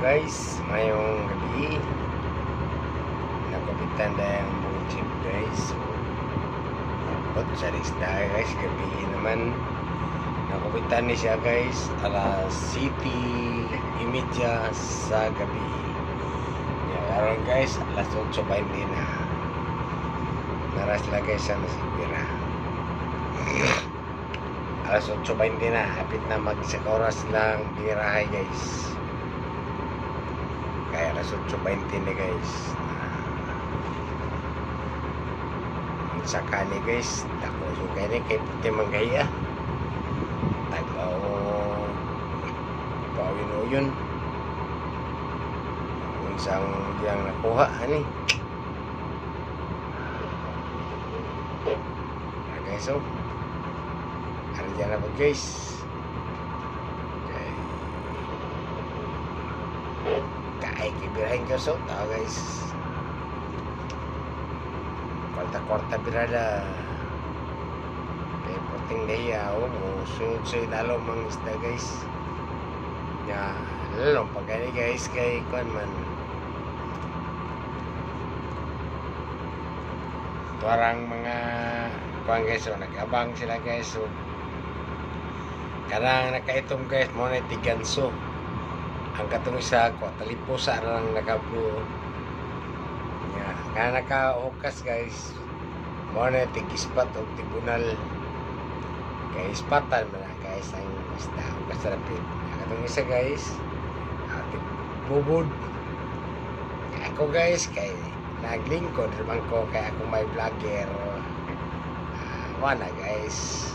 guys, mayong gabi. Nakapitan na yung buong jeep guys. So, abot sa isda guys, gabi naman. Nakapitan ni siya guys, alas 7:30 sa gabi. Ngayon guys, alas 8:20 na. Naras lang guys sa nasipira. Alas 8:20 na, hapit na mag-isang oras lang birahay guys. Kaya alas 8:20 na guys. Ang sakali guys, dako so kaya kay puti manggaya. Taglaw pawin o yun. Unsang yang nakuha ani. Guys, so ano dyan na po guys. Okay, kibirahin ko so tao guys. Kwarta-kwarta birada. Kaya puting dahiya musod sa ilalo mga isda guys. Ya, lalo pag gani guys kay kuan man. Tuarang mga kuan guys, so nag-abang sila guys. So karang nakaitom guys mo na tiganso. Ang katong isa ko talipusa lang nakablo. Ya, kana naka-okas guys. Mo na tigispat og tribunal. Kay ispatan man guys ang isda og kasarapit. Ang katong isa guys, bubod. Ako guys kay naglingkod naman ko kay ako may vlogger. Wala guys.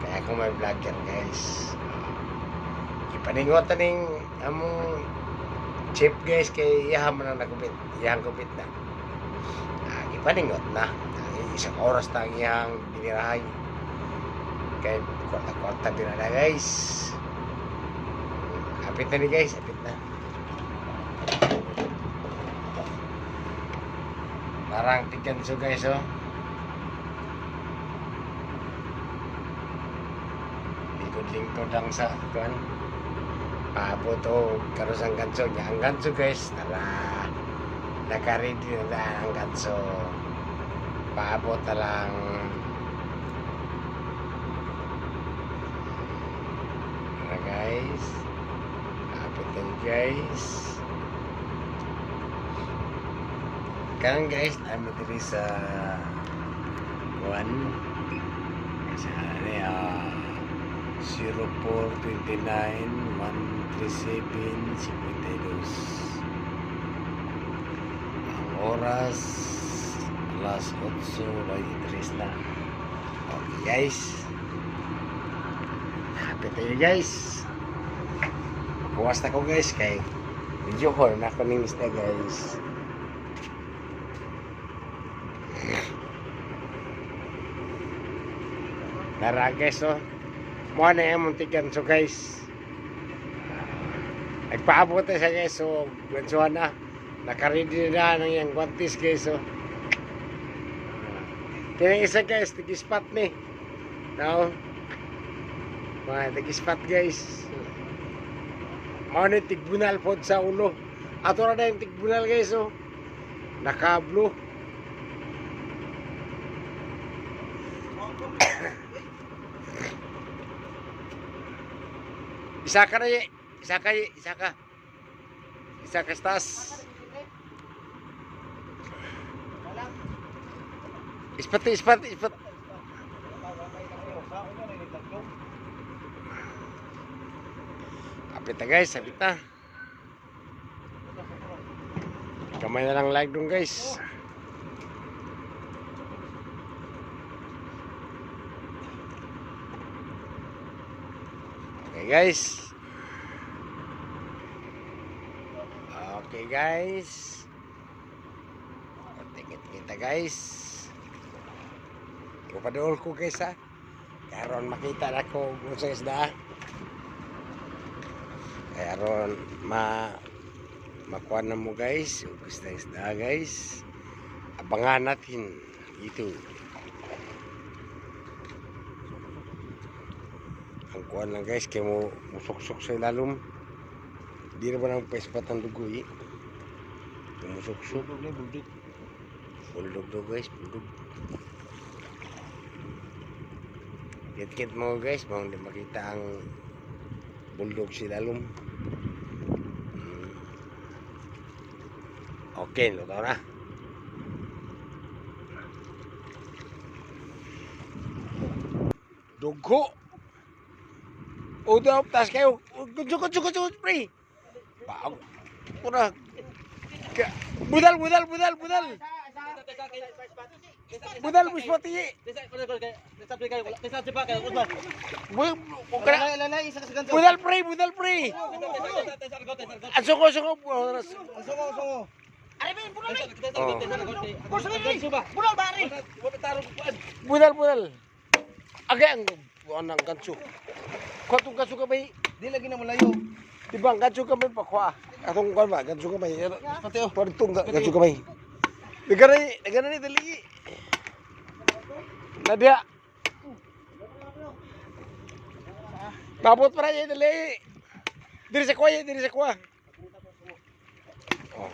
Kaya ako may vlogger guys. Ipaningot ning among chip guys kay iyahan man ang nagupit. Iyang gupit na. Ipaningot na. Isang oras na ang iyang binirahay. Kaya kwarta-kwarta din na guys. Apit na ni guys. Apit na. Parang tiganso guys oh. Lingkod lang sa kuan. Paabot o karos ang ganso niya. Ang ganso guys, naka-ready na ang ganso. Paabot na lang. Ano guys? Paabot na guys. Karang guys, I'm diri sa kuan. Sa 0429 137 52. Ang oras alas 8:23 na. Okay guys, happy tayo guys. Kuwas na ko guys kay video call na ko ning isda guys. Nara guys oh. Mo na yung muntikan so guys. Nagpaabot na siya guys. So gansuhan na. Nakaready na ng yung guantis guys. So kaya isa guys. Tigispat ni. Now mga tigispat guys. Mo na tigbunal po sa ulo. Ato na yung tigbunal guys. So nakablo. Isa ka na ye. Isa ka. Isa ka stas. Ispat. Apit na guys, apit na. Kamay na lang like dong guys. Okay guys. Okay guys. Tingit kita guys. Ipadool ko guys ha. Karon makita na ko kung sa isda. Karon makuha na mo guys. Gusto isda guys. Abangan natin ito. Ang kuhan lang guys, kaya mo musuksok sa ilalom. Di naman ang paispat ng dugo eh. Tumusok-sok. Buldog. Bulldog daw guys, bulldog. Kit-kit mo guys, mau hindi makita ang bulldog si Lalom. Okay, luto na. Dugo. Udah, tas kayo. Kucuk, pre. Bago. Pura. Budal. Budal mo spoti. Budal pre. Asoko. Budal. Agay ang ganso. Kotong ganso ka ba? Di lagi na malayo. Diba ang ganso ka ba pa kwa? Atong kan ba ganso ka ba? Pati oh. Pagtung ganso ka ba? Negara ni dali. Nadia. Mabot para yan dali. Diri sa kwa. Oh.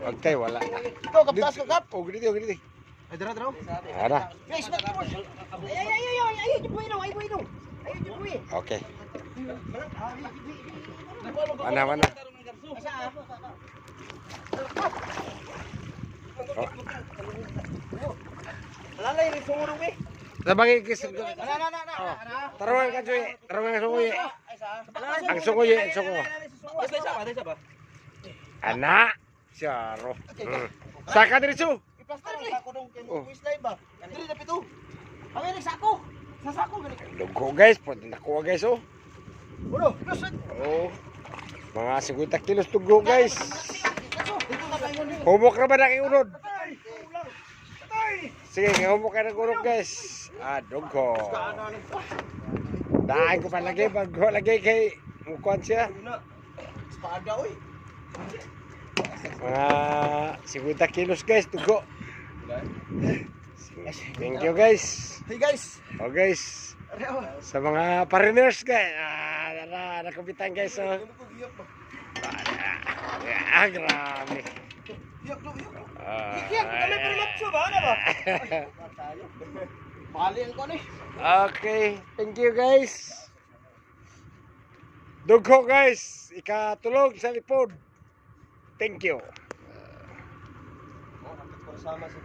Okay, wala. Ikaw kaptas ka kap. Oh, gini. Ay dara. Ada. Guys, ay bueno. Okay. Mana? Lalay rin sumuro be. Sabagi kis. Na. Taruhan ka cuy. Ang sukoy. Isa ba? Anak. Syaro. Saka diri su. Iplaster ni. Ako dong kay mo quiz live ba. Dili na pito. Ang ni sako. Sa sako gani. Dugo guys, pwede nakuha guys oh. Bro, lusot. Oh. Mga 50 kilos dugo guys. Dito na kayo ni. Humok na ba na kay unod? Sige, humok ka ng unod guys. Dugo. Dahil ko pa lagi, bago lagi kay mukuhan siya. Espada oy. Mga 50 kilos guys, dugo. Thank you guys. Hey guys. Oh guys. Sa mga foreigners guys. Nakupitan guys oh. Grabe. Kami primatso ba? Ano ba? Balian ko ni. Okay, thank you guys. Dugo guys, ikatulog sa lipod. Thank you. Sama sa